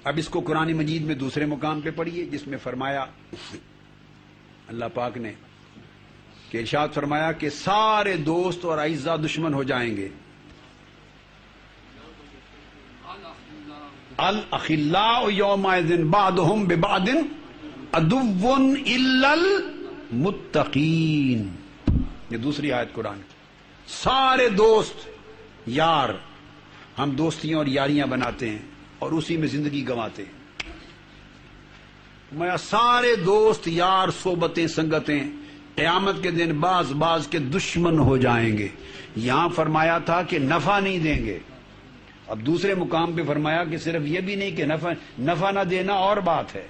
اب اس کو قرآن مجید میں دوسرے مقام پہ پڑھیے جس میں فرمایا اللہ پاک نے کہ ارشاد فرمایا کہ سارے دوست اور اعزاء دشمن ہو جائیں گے. الاخلاء یومئذ بعضهم ببعض عدو الا المتقین. یہ دوسری آیت قرآن کی. سارے دوست یار، ہم دوستیاں اور یاریاں بناتے ہیں اور اسی میں زندگی گنواتے ہیں. میں سارے دوست یار صحبتیں سنگتیں قیامت کے دن بعض کے دشمن ہو جائیں گے. یہاں فرمایا تھا کہ نفع نہیں دیں گے، اب دوسرے مقام پہ فرمایا کہ صرف یہ بھی نہیں کہ نفع نہ دینا اور بات ہے،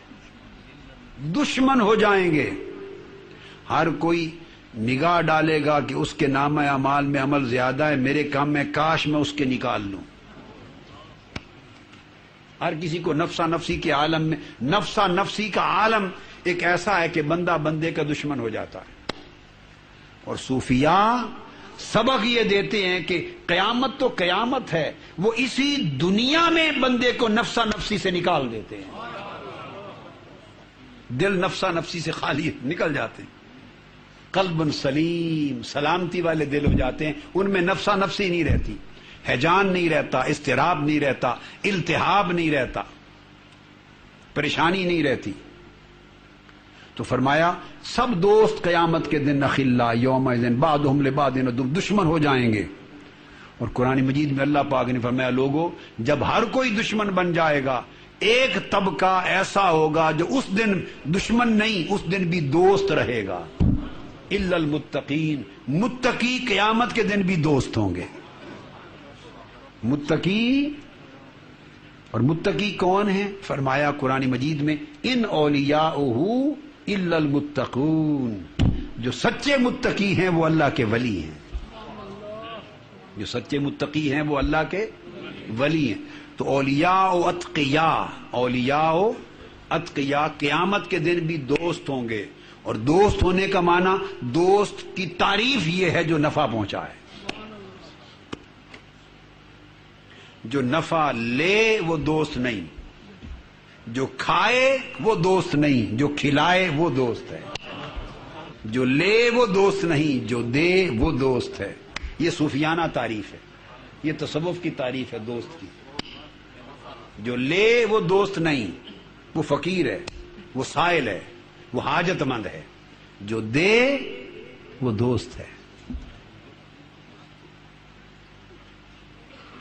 دشمن ہو جائیں گے. ہر کوئی نگاہ ڈالے گا کہ اس کے نامہ اعمال میں عمل زیادہ ہے، میرے کام میں کاش میں اس کے نکال لوں. ہر کسی کو نفسا نفسی کے عالم میں، نفسا نفسی کا عالم ایک ایسا ہے کہ بندہ بندے کا دشمن ہو جاتا ہے. اور صوفیاء سبق یہ دیتے ہیں کہ قیامت تو قیامت ہے، وہ اسی دنیا میں بندے کو نفسا نفسی سے نکال دیتے ہیں. دل نفسا نفسی سے خالی نکل جاتے ہیں، قلب سلیم سلامتی والے دل ہو جاتے ہیں. ان میں نفسا نفسی نہیں رہتی، ہیجان نہیں رہتا، اضطراب نہیں رہتا، التہاب نہیں رہتا، پریشانی نہیں رہتی. تو فرمایا سب دوست قیامت کے دن اخلاء یومئذ بعضهم لبعض عدو، دشمن ہو جائیں گے. اور قرآن مجید میں اللہ پاک نے فرمایا لوگوں جب ہر کوئی دشمن بن جائے گا، ایک طبقہ ایسا ہوگا جو اس دن دشمن نہیں، اس دن بھی دوست رہے گا. الا المتقین، متقی قیامت کے دن بھی دوست ہوں گے. متقی، اور متقی کون ہیں؟ فرمایا قرآن مجید میں ان اولیاءہ الا المتقون، جو سچے متقی ہیں وہ اللہ کے ولی ہیں. جو سچے متقی ہیں وہ اللہ کے ولی ہیں. تو اولیاء و اتقیاء، اولیاء و اتقیاء قیامت کے دن بھی دوست ہوں گے. اور دوست ہونے کا معنی، دوست کی تعریف یہ ہے جو نفع پہنچائے. جو نفع لے وہ دوست نہیں، جو کھائے وہ دوست نہیں، جو کھلائے وہ دوست ہے. جو لے وہ دوست نہیں، جو دے وہ دوست ہے. یہ صوفیانہ تعریف ہے، یہ تصوف کی تعریف ہے دوست کی. جو لے وہ دوست نہیں، وہ فقیر ہے، وہ سائل ہے، وہ حاجت مند ہے. جو دے وہ دوست ہے.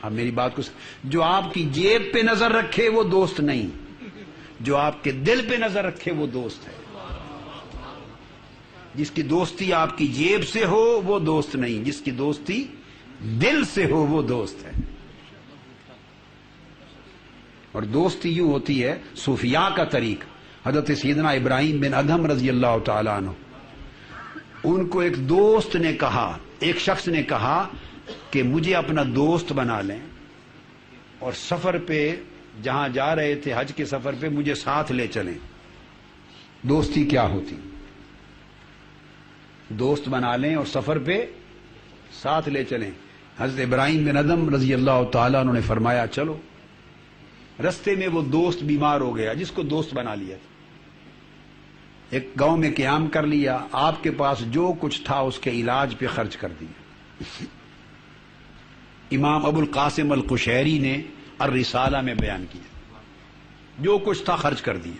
اب میری بات کو جو آپ کی جیب پہ نظر رکھے وہ دوست نہیں، جو آپ کے دل پہ نظر رکھے وہ دوست ہے. جس کی دوستی آپ کی جیب سے ہو وہ دوست نہیں، جس کی دوستی دل سے ہو وہ دوست ہے. اور دوستی یوں ہوتی ہے صوفیاء کا طریق. حضرت سیدنا ابراہیم بن ادہم رضی اللہ تعالیٰ عنہ، ان کو ایک دوست نے کہا، ایک شخص نے کہا کہ مجھے اپنا دوست بنا لیں اور سفر پہ جہاں جا رہے تھے حج کے سفر پہ مجھے ساتھ لے چلیں. دوستی کیا ہوتی؟ دوست بنا لیں اور سفر پہ ساتھ لے چلیں. حضرت ابراہیم بن ادہم رضی اللہ تعالیٰ انہوں نے فرمایا چلو. رستے میں وہ دوست بیمار ہو گیا جس کو دوست بنا لیا تھا. ایک گاؤں میں قیام کر لیا، آپ کے پاس جو کچھ تھا اس کے علاج پہ خرچ کر دیا. امام ابو القاسم القشیری نے الرسالہ میں بیان کیا، جو کچھ تھا خرچ کر دیا.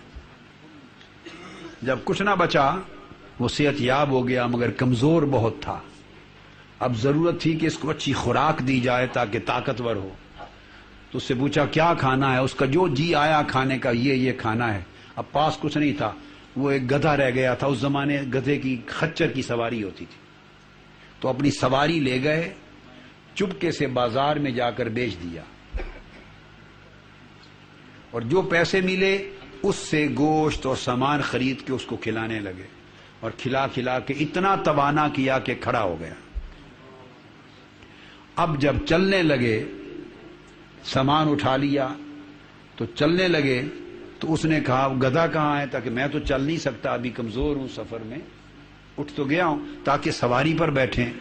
جب کچھ نہ بچا وہ صحت یاب ہو گیا مگر کمزور بہت تھا. اب ضرورت تھی کہ اس کو اچھی خوراک دی جائے تاکہ طاقتور ہو. تو اس سے پوچھا کیا کھانا ہے؟ اس کا جو جی آیا کھانے کا یہ کھانا ہے. اب پاس کچھ نہیں تھا، وہ ایک گدھا رہ گیا تھا. اس زمانے گدھے کی خچر کی سواری ہوتی تھی. تو اپنی سواری لے گئے، چپکے سے بازار میں جا کر بیچ دیا، اور جو پیسے ملے اس سے گوشت اور سامان خرید کے اس کو کھلانے لگے. اور کھلا کھلا کے اتنا توانا کیا کہ کھڑا ہو گیا. اب جب چلنے لگے، سامان اٹھا لیا تو چلنے لگے، تو اس نے کہا گدھا کہاں ہے؟ تاکہ میں تو چل نہیں سکتا، ابھی کمزور ہوں، سفر میں اٹھ تو گیا ہوں تاکہ سواری پر بیٹھیں.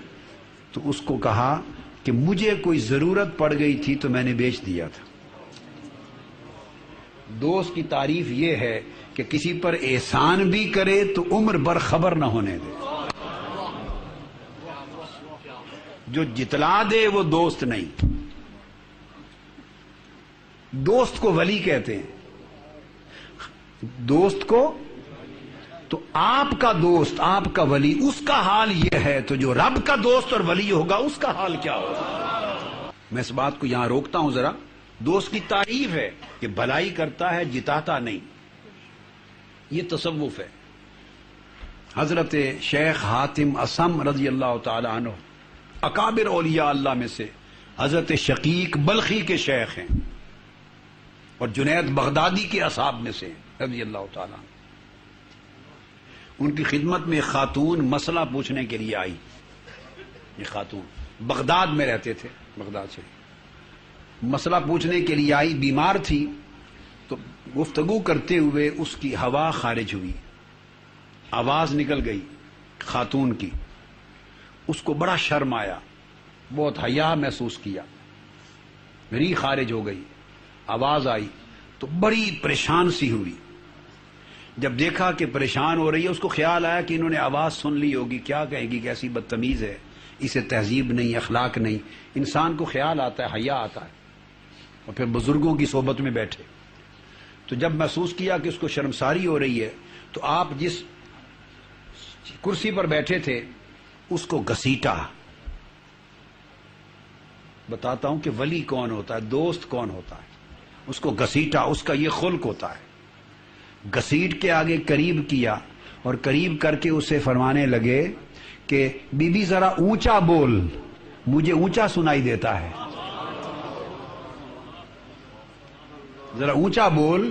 تو اس کو کہا کہ مجھے کوئی ضرورت پڑ گئی تھی تو میں نے بیچ دیا تھا. دوست کی تعریف یہ ہے کہ کسی پر احسان بھی کرے تو عمر بھر خبر نہ ہونے دے. جو جتلا دے وہ دوست نہیں. دوست کو ولی کہتے ہیں. دوست کو تو آپ کا دوست، آپ کا ولی، اس کا حال یہ ہے، تو جو رب کا دوست اور ولی ہوگا اس کا حال کیا ہوگا؟ میں اس بات کو یہاں روکتا ہوں ذرا. دوست کی تعریف ہے کہ بھلائی کرتا ہے، جتاتا نہیں. یہ تصوف ہے. حضرت شیخ حاتم اصم رضی اللہ تعالی عنہ اکابر اولیاء اللہ میں سے حضرت شقیق بلخی کے شیخ ہیں اور جنید بغدادی کے اصحاب میں سے رضی اللہ تعالی عنہ. ان کی خدمت میں خاتون مسئلہ پوچھنے کے لیے آئی. یہ خاتون بغداد میں رہتے تھے، بغداد سے مسئلہ پوچھنے کے لیے آئی. بیمار تھی تو گفتگو کرتے ہوئے اس کی ہوا خارج ہوئی، آواز نکل گئی خاتون کی. اس کو بڑا شرم آیا، بہت حیا محسوس کیا. ری خارج ہو گئی، آواز آئی تو بڑی پریشان سی ہوئی. جب دیکھا کہ پریشان ہو رہی ہے، اس کو خیال آیا کہ انہوں نے آواز سن لی ہوگی، کیا کہے گی، کیسی بدتمیز ہے، اسے تہذیب نہیں، اخلاق نہیں. انسان کو خیال آتا ہے، حیا آتا ہے. اور پھر بزرگوں کی صحبت میں بیٹھے تو جب محسوس کیا کہ اس کو شرمساری ہو رہی ہے تو آپ جس کرسی پر بیٹھے تھے اس کو گھسیٹا. بتاتا ہوں کہ ولی کون ہوتا ہے، دوست کون ہوتا ہے. اس کو گھسیٹا، اس کا یہ خلق ہوتا ہے. گھسیٹ کے آگے قریب کیا اور قریب کر کے اسے فرمانے لگے کہ بی بی ذرا اونچا بول، مجھے اونچا سنائی دیتا ہے. ذرا اونچا بول،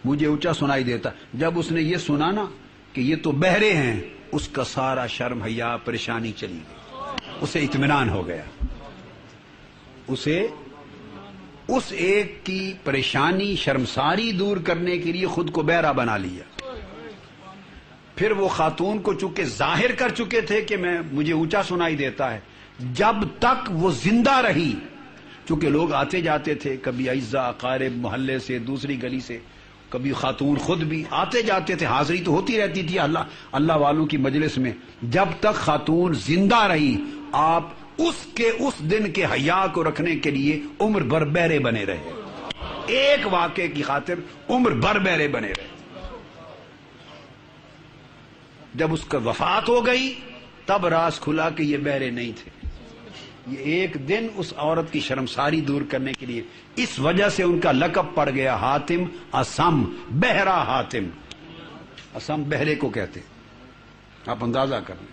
مجھے اونچا سنائی دیتا. جب اس نے یہ سنا نا کہ یہ تو بہرے ہیں، اس کا سارا شرم حیا پریشانی چلی گئی. اسے اطمینان ہو گیا. اسے اس ایک کی پریشانی شرمساری دور کرنے کے لیے خود کو بہرا بنا لیا. پھر وہ خاتون کو چونکہ ظاہر کر چکے تھے کہ مجھے اونچا سنائی دیتا ہے، جب تک وہ زندہ رہی، چونکہ لوگ آتے جاتے تھے، کبھی اعزا اقارب محلے سے، دوسری گلی سے، کبھی خاتون خود بھی آتے جاتے تھے، حاضری تو ہوتی رہتی تھی اللہ والوں کی مجلس میں. جب تک خاتون زندہ رہی، آپ اس دن کے حیا کو رکھنے کے لیے عمر بھر بہرے بنے رہے. ایک واقعے کی خاطر عمر بھر بہرے بنے رہے. جب اس کا وفات ہو گئی تب راز کھلا کہ یہ بہرے نہیں تھے. یہ ایک دن اس عورت کی شرمساری دور کرنے کے لیے، اس وجہ سے ان کا لقب پڑ گیا حاتم اصم، بہرا حاتم. اصم بہرے کو کہتے. آپ اندازہ کریں.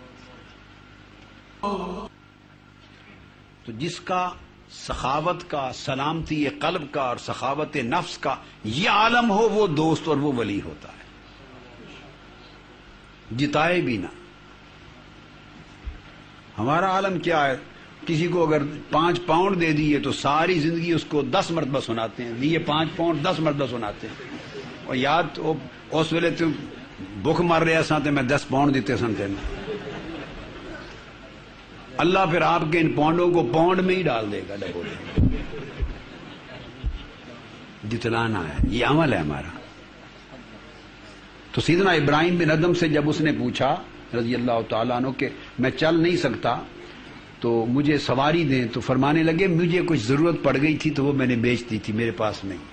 تو جس کا سخاوت کا، سلامتی قلب کا اور سخاوت نفس کا یہ عالم ہو، وہ دوست اور وہ ولی ہوتا ہے. جتائے بھی نہ. ہمارا عالم کیا ہے، کسی کو اگر 5 پاؤنڈ دے دیے تو ساری زندگی اس کو 10 مرتبہ سناتے ہیں، لیے 5 پاؤنڈ 10 مرتبہ سناتے ہیں. اور یاد اس ویلے تم بھوک مار رہے سا تو میں 10 پاؤنڈ دیتے سن تین. اللہ پھر آپ کے ان پاؤنڈوں کو پاؤنڈ میں ہی ڈال دے گا. ڈبو جتلانا ہے، یہ عمل ہے ہمارا. تو سیدنا ابراہیم بن ادم سے جب اس نے پوچھا رضی اللہ تعالیٰ عنہ کہ میں چل نہیں سکتا تو مجھے سواری دیں، تو فرمانے لگے مجھے کچھ ضرورت پڑ گئی تھی تو وہ میں نے بیچ دی تھی، میرے پاس نہیں.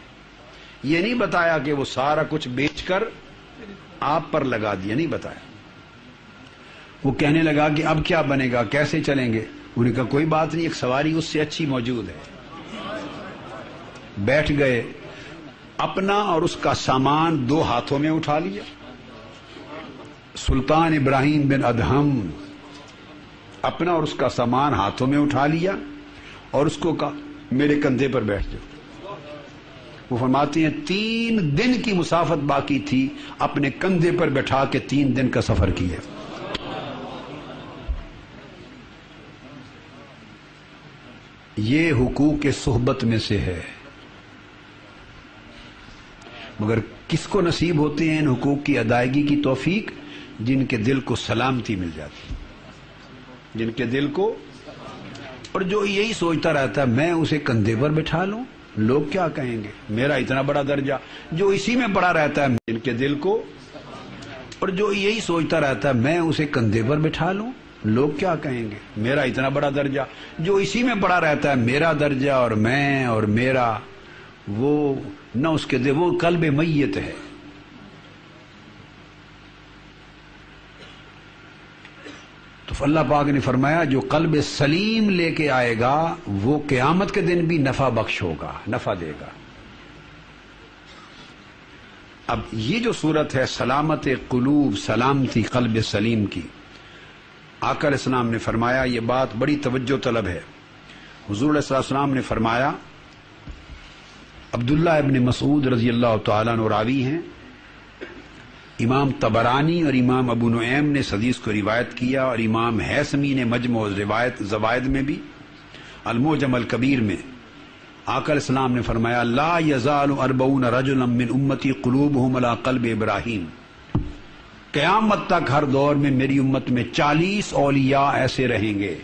یہ نہیں بتایا کہ وہ سارا کچھ بیچ کر آپ پر لگا دیا، نہیں بتایا. وہ کہنے لگا کہ اب کیا بنے گا، کیسے چلیں گے؟ انہوں نے کہا کوئی بات نہیں، ایک سواری اس سے اچھی موجود ہے. بیٹھ گئے، اپنا اور اس کا سامان 2 ہاتھوں میں اٹھا لیا. سلطان ابراہیم بن ادہم اپنا اور اس کا سامان ہاتھوں میں اٹھا لیا اور اس کو کہا میرے کندھے پر بیٹھ جاؤ. وہ فرماتے ہیں 3 دن کی مسافت باقی تھی، اپنے کندھے پر بٹھا کے 3 دن کا سفر کیا. یہ حقوق صحبت میں سے ہے. مگر کس کو نصیب ہوتے ہیں ان حقوق کی ادائیگی کی توفیق؟ جن کے دل کو سلامتی مل جاتی، جن کے دل کو. اور جو یہی سوچتا رہتا ہے میں اسے کندھے پر بٹھا لوں، لوگ کیا کہیں گے، میرا اتنا بڑا درجہ. جو اسی میں پڑا رہتا ہے ان کے دل کو، اور جو یہی سوچتا رہتا ہے میں اسے کندھے پر بٹھا لوں، لوگ کیا کہیں گے، میرا اتنا بڑا درجہ. جو اسی میں پڑا رہتا ہے میرا درجہ اور میں اور میرا، وہ نہ اس کے دل، وہ قلب میت ہے. تو اللہ پاک نے فرمایا جو قلب سلیم لے کے آئے گا وہ قیامت کے دن بھی نفع بخش ہوگا، نفع دے گا. اب یہ جو صورت ہے سلامت قلوب، سلامتی قلب سلیم کی، آقا علیہ السلام نے فرمایا یہ بات بڑی توجہ طلب ہے. حضور علیہ السلام نے فرمایا، عبداللہ ابن مسعود رضی اللہ تعالیٰ عنہ راوی ہیں، امام طبرانی اور امام ابو نعیم نے اس حدیث کو روایت کیا، اور امام حیثمی نے مجمع روایت زوائد میں بھی، المعجم الکبیر میں آقا علیہ السلام نے فرمایا لا یزال 40 رجلا من امتی قلوبہم علی قلب ابراہیم. قیامت تک ہر دور میں میری امت میں 40 اولیاء ایسے رہیں گے.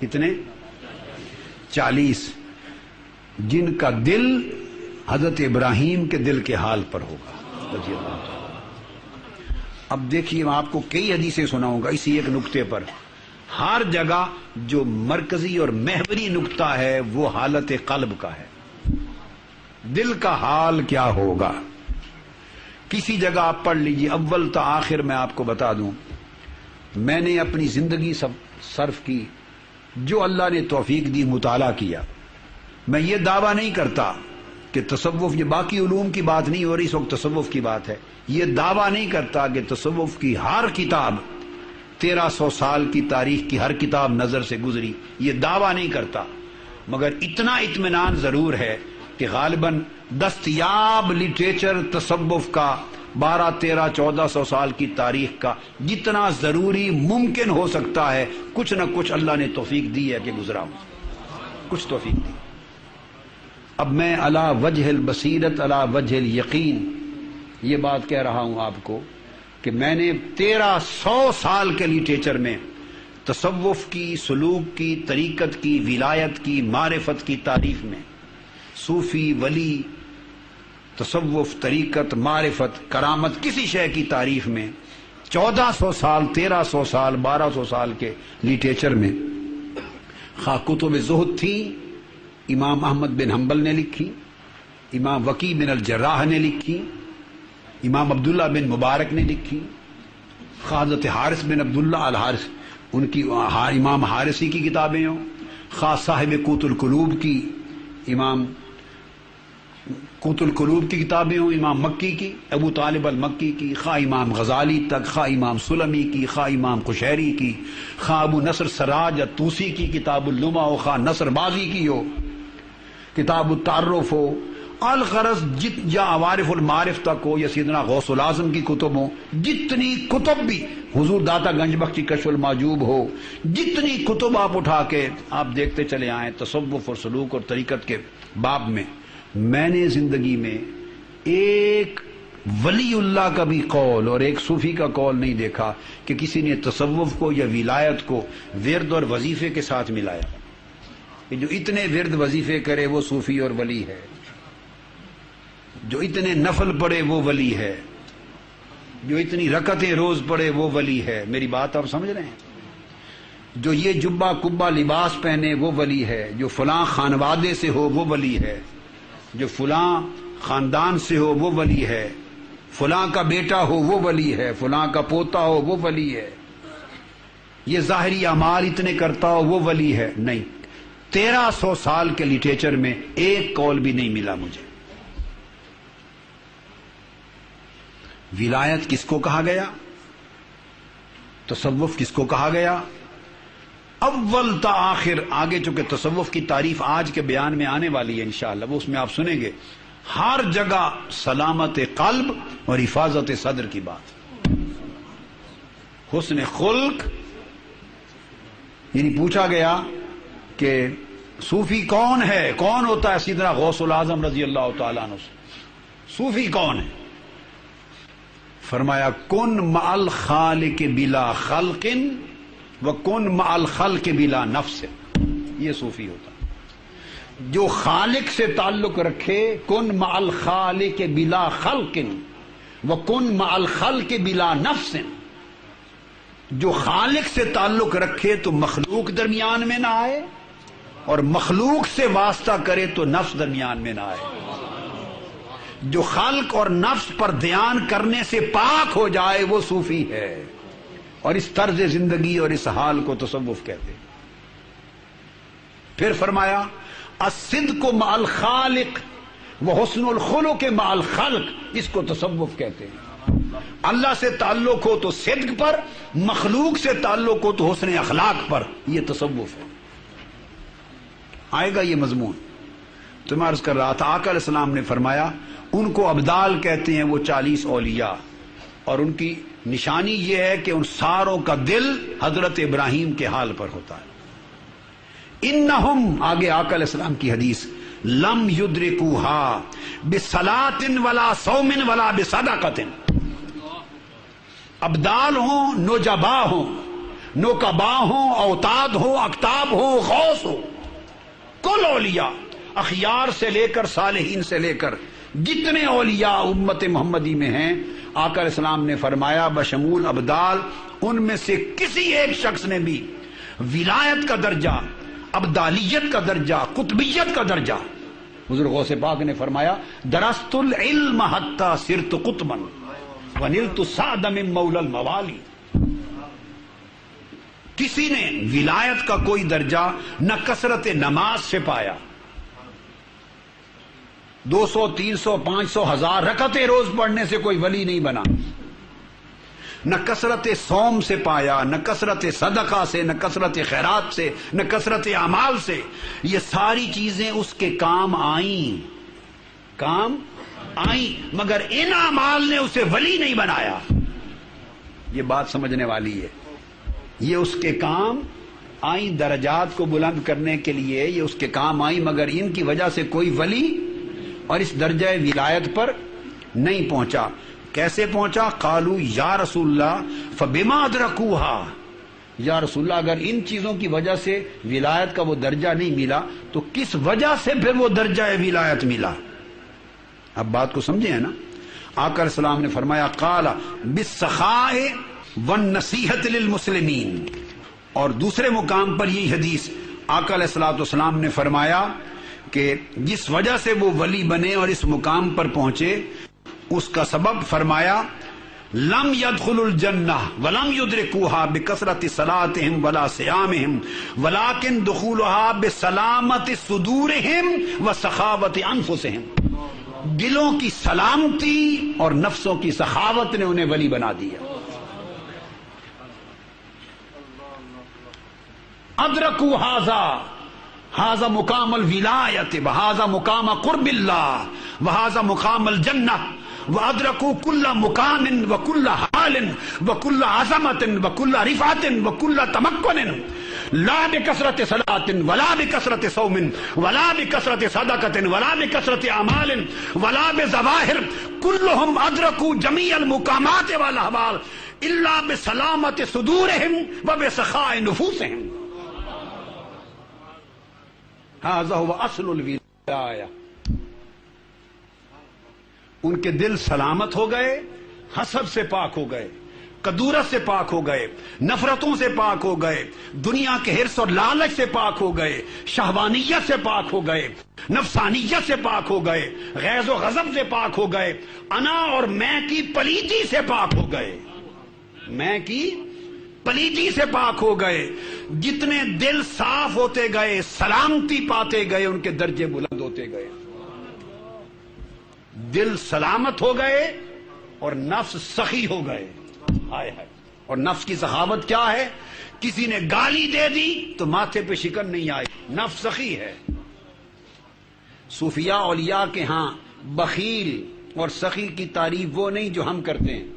کتنے؟ 40، جن کا دل حضرت ابراہیم کے دل کے حال پر ہوگا رضی اللہ عنہ. اب دیکھیے میں آپ کو کئی حدیثیں سناؤں گا اسی ایک نقطے پر. ہر جگہ جو مرکزی اور محوری نقطہ ہے وہ حالت قلب کا ہے، دل کا حال کیا ہوگا. کسی جگہ آپ پڑھ لیجیے، اول تا آخر میں آپ کو بتا دوں، میں نے اپنی زندگی صرف کی، جو اللہ نے توفیق دی مطالعہ کیا. میں یہ دعویٰ نہیں کرتا کہ تصوف، یہ باقی علوم کی بات نہیں ہو رہی، اس وقت تصوف کی بات ہے. یہ دعویٰ نہیں کرتا کہ تصوف کی ہر کتاب 1300 سال کی تاریخ کی ہر کتاب نظر سے گزری، یہ دعویٰ نہیں کرتا، مگر اتنا اطمینان ضرور ہے کہ غالباً دستیاب لٹریچر تصوف کا 1200 1300 1400 سال کی تاریخ کا جتنا ضروری ممکن ہو سکتا ہے کچھ نہ کچھ اللہ نے توفیق دی ہے کہ گزرا ہوں، کچھ توفیق دی. اب میں علی وجہ البصیرت علی وجہ الیقین یہ بات کہہ رہا ہوں آپ کو کہ میں نے 1300 سال کے لٹریچر میں تصوف کی، سلوک کی، طریقت کی، ولایت کی، معرفت کی تعریف میں، صوفی، ولی، تصوف، طریقت، معرفت، کرامت، کسی شے کی تعریف میں 1400 سال، 1300 سال، 1200 سال کے لٹریچر میں خواہ کتب زہد تھی، امام احمد بن حنبل نے لکھی، امام وکیع بن الجراح نے لکھی، امام عبداللہ بن مبارک نے لکھی، حضرت حارث بن عبداللہ الحارث ان کی امام حارثی کی کتابیں ہوں، خاص صاحب قوت القلوب کی، امام قوت القلوب کی کتابیں ہوں، امام مکی کی، ابو طالب المکی کی، خواہ امام غزالی تک، خواہ امام سلمی کی، خواہ امام قشیری کی، خواہ ابو نصر سراج الطوسی کی کتاب اللمع ہو، خواہ نصر بازی کی ہو، کتاب التعرف ہو، الغرض یا عوارف المعارف تک ہو، یا سیدنا غوث الاعظم کی کتب ہو، جتنی کتب بھی، حضور داتا گنج بخش کی کشف المعجوب ہو، جتنی کتب آپ اٹھا کے آپ دیکھتے چلے آئیں تصوف اور سلوک اور طریقت کے باب میں نے زندگی میں ایک ولی اللہ کا بھی قول اور ایک صوفی کا قول نہیں دیکھا کہ کسی نے تصوف کو یا ولایت کو ورد اور وظیفے کے ساتھ ملایا کہ جو اتنے ورد وظیفے کرے وہ صوفی اور ولی ہے، جو اتنے نفل پڑھے وہ ولی ہے، جو اتنی رکعتیں روز پڑھے وہ ولی ہے. میری بات آپ سمجھ رہے ہیں؟ جو یہ جبہ کبا لباس پہنے وہ ولی ہے، جو فلاں خانوادے سے ہو وہ ولی ہے، جو فلاں خاندان سے ہو وہ ولی ہے، فلاں کا بیٹا ہو وہ ولی ہے، فلاں کا پوتا ہو وہ ولی ہے، یہ ظاہری اعمال اتنے کرتا ہو وہ ولی ہے. نہیں، 1300 سال کے لٹریچر میں ایک قول بھی نہیں ملا مجھے. ولایت کس کو کہا گیا، تصوف کس کو کہا گیا، اول تا آخر. آگے چونکہ تصوف کی تعریف آج کے بیان میں آنے والی ہے انشاءاللہ، وہ اس میں آپ سنیں گے. ہر جگہ سلامت قلب اور حفاظت صدر کی بات، حسن خلق. یعنی پوچھا گیا کہ صوفی کون ہے، کون ہوتا ہے سیدنا غوث الاعظم رضی اللہ تعالیٰ عنہ سے، صوفی کون ہے؟ فرمایا کن مع الخالق بلا خلق و کن مع الخلق بلا نفس. یہ صوفی ہوتا. جو خالق سے تعلق رکھے، کن مع الخالق بلا خلق وکن مع الخلق بلا نفس، جو خالق سے تعلق رکھے تو مخلوق درمیان میں نہ آئے، اور مخلوق سے واسطہ کرے تو نفس درمیان میں نہ آئے۔ جو خلق اور نفس پر دھیان کرنے سے پاک ہو جائے وہ صوفی ہے، اور اس طرز زندگی اور اس حال کو تصوف کہتے ہیں۔ پھر فرمایا الصدق مع الخالق وحسن الخلق مع الخلق، اس کو تصوف کہتے ہیں۔ اللہ سے تعلق ہو تو صدق پر، مخلوق سے تعلق ہو تو حسن اخلاق پر، یہ تصوف ہے۔ آئے گا یہ مضمون۔ تو میں عرض کر رہا تھا آقا علیہ السلام نے فرمایا ان کو ابدال کہتے ہیں، وہ 40 اولیاء، اور ان کی نشانی یہ ہے کہ ان ساروں کا دل حضرت ابراہیم کے حال پر ہوتا ہے۔ انہم، آگے آقا علیہ السلام کی حدیث، لم یدرکوها بصلاۃ ولا صوم ولا بصدقۃ، ابدال ہوں، نجبا ہوں، نقبا ہوں، اوتاد ہوں، اقطاب ہوں، غوث ہوں، کل اولیاء، اخیار سے لے کر صالحین سے لے کر جتنے اولیاء امت محمدی میں ہیں، آقا علیہ السلام نے فرمایا بشمول ابدال، ان میں سے کسی ایک شخص نے بھی ولایت کا درجہ، ابدالیت کا درجہ، قطبیت کا درجہ، حضور غوث پاک نے فرمایا درست العلم حتی صرت قطبا ونلت سعد من مولا الموالی، کسی نے ولایت کا کوئی درجہ نہ کثرت نماز سے پایا، 200 300 500 1000 رکعتیں روز پڑھنے سے کوئی ولی نہیں بنا، نہ کثرت صوم سے پایا، نہ کثرت صدقہ سے، نہ کثرت خیرات سے، نہ کثرت اعمال سے، یہ ساری چیزیں اس کے کام آئیں مگر ان اعمال نے اسے ولی نہیں بنایا۔ یہ بات سمجھنے والی ہے، یہ اس کے کام آئیں درجات کو بلند کرنے کے لیے، یہ اس کے کام آئیں مگر ان کی وجہ سے کوئی ولی اور اس درجہ ولایت پر نہیں پہنچا۔ کیسے پہنچا؟ قالوا یا رسول اللہ فبما ادرکوها، یا رسول اللہ اگر ان چیزوں کی وجہ سے ولایت کا وہ درجہ نہیں ملا تو کس وجہ سے پھر وہ درجہ ولایت ملا؟ اب بات کو سمجھے ہیں نا؟ آقا علیہ السلام نے فرمایا قال بالسخاء والنصیحۃ للمسلمین، اور دوسرے مقام پر یہ حدیث آقا علیہ السلام نے فرمایا کہ جس وجہ سے وہ ولی بنے اور اس مقام پر پہنچے اس کا سبب فرمایا لم يدخل الجنہ ولم يدركوها بکثرت صلاتهم ولا صیامهم ولكن دخولها بسلامت صدورهم وسخاوت انفسهم، دلوں کی سلامتی اور نفسوں کی سخاوت نے انہیں ولی بنا دیا۔ ادرکوا هذا مقام الولایت وهذا مقام قرب اللہ وهذا مقام الجنہ، وادرکوا کل مقام وکل حال وکل عظمت وکل رفعت وکل تمکن، لا بکثرت صلاۃ ولا بکثرت صوم ولا بکثرت صدقۃ ولا بکثرت اعمال ولا بظواہر، کلهم ادرکوا جمیع المقامات والاحوال الا بسلامت صدورهم وبسخاء نفوسهم، هذا هو اصل الولایہ۔ ان کے دل سلامت ہو گئے، حسد سے پاک ہو گئے، کدورت سے پاک ہو گئے، نفرتوں سے پاک ہو گئے، دنیا کے حرص اور لالچ سے پاک ہو گئے، شہوانیت سے پاک ہو گئے، نفسانیت سے پاک ہو گئے، غیظ و غضب سے پاک ہو گئے، انا اور میں کی پلیتی سے پاک ہو گئے، میں کی پلیتی سے پاک ہو گئے۔ جتنے دل صاف ہوتے گئے، سلامتی پاتے گئے، ان کے درجے بلند ہوتے گئے، دل سلامت ہو گئے اور نفس سخی ہو گئے۔ ہائے ہائے، اور نفس کی سخاوت کیا ہے؟ کسی نے گالی دے دی تو ماتھے پہ شکن نہیں آئی، نفس سخی ہے۔ صوفیاء اولیاء کے ہاں بخیل اور سخی کی تعریف وہ نہیں جو ہم کرتے ہیں،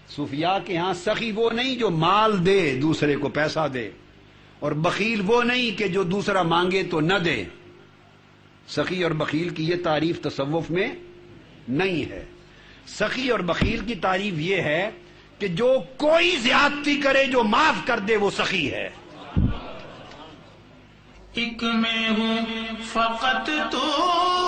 صوفیاء کے ہاں سخی وہ نہیں جو مال دے، دوسرے کو پیسہ دے، اور بخیل وہ نہیں کہ جو دوسرا مانگے تو نہ دے۔ سخی اور بخیل کی یہ تعریف تصوف میں نہیں ہے۔ سخی اور بخیل کی تعریف یہ ہے کہ جو کوئی زیادتی کرے، جو معاف کر دے، وہ سخی ہے۔ ایک میں ہوں فقط تو